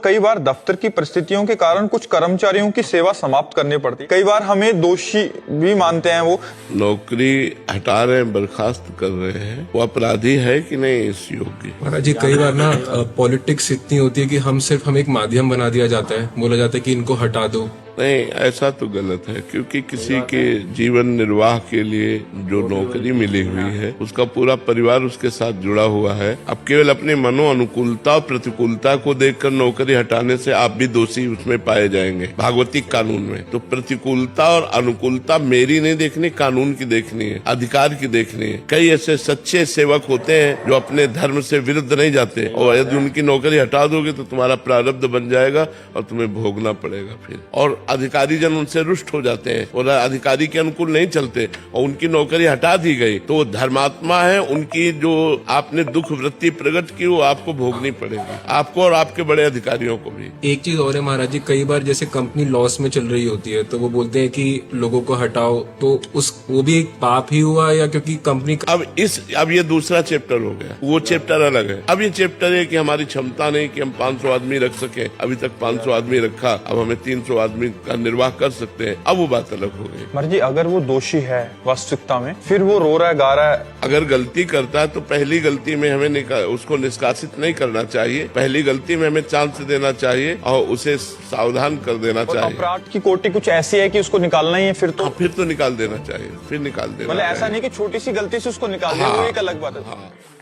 कई बार दफ्तर की परिस्थितियों के कारण कुछ कर्मचारियों की सेवा समाप्त करनी पड़ती। कई बार हमें दोषी भी मानते हैं। वो नौकरी हटा रहे हैं, बर्खास्त कर रहे हैं, वो अपराधी है कि नहीं इस योग्य? महाराज जी, कई बार ना पॉलिटिक्स इतनी होती है कि हम एक माध्यम बना दिया जाता है, बोला जाता है कि इनको हटा दो। नहीं, ऐसा तो गलत है, क्योंकि किसी के जीवन निर्वाह के लिए जो नौकरी मिली हुई है उसका पूरा परिवार उसके साथ जुड़ा हुआ है। अब केवल अपने मनो अनुकूलता और प्रतिकूलता को देखकर नौकरी हटाने से आप भी दोषी उसमें पाए जाएंगे भागवतिक कानून में। तो प्रतिकूलता और अनुकूलता मेरी नहीं देखनी, कानून की देखनी है, अधिकार की देखनी है। कई ऐसे सच्चे सेवक होते हैं जो अपने धर्म से विरुद्ध नहीं जाते, और यदि उनकी नौकरी हटा दोगे तो तुम्हारा प्रारब्ध बन जाएगा और तुम्हें भोगना पड़ेगा फिर। और अधिकारी जन उनसे रुष्ट हो जाते हैं और अधिकारी के अनुकूल नहीं चलते और उनकी नौकरी हटा दी गई तो वो धर्मात्मा है, उनकी जो आपने दुख वृत्ति प्रकट की वो आपको भोगनी पड़ेगी, आपको और आपके बड़े अधिकारियों को भी। एक चीज और है महाराज जी, कई बार जैसे कंपनी लॉस में चल रही होती है तो वो बोलते हैं कि लोगों को हटाओ, तो वो भी एक पाप ही हुआ या क्योंकि कंपनी अब ये दूसरा चैप्टर हो गया, वो चैप्टर अलग है। अब ये चैप्टर है कि हमारी क्षमता नहीं कि हम 500 आदमी रख सके, अभी तक 500 आदमी रखा, अब हमें 300 आदमी का निर्वाह कर सकते हैं, अब वो बात अलग हो गई। मर्जी, अगर वो दोषी है वास्तविकता में, फिर वो रो रहा है, गा रहा है, अगर गलती करता है तो पहली गलती में हमें उसको निष्कासित नहीं करना चाहिए, पहली गलती में हमें चांस देना चाहिए और उसे सावधान कर देना चाहिए। अपराध की कोटि कुछ ऐसी है कि उसको निकालना ही है, फिर तो निकाल देना चाहिए, फिर निकाल देना। मतलब ऐसा नहीं कि छोटी सी गलती से उसको निकाल दिया, वो एक अलग बात है।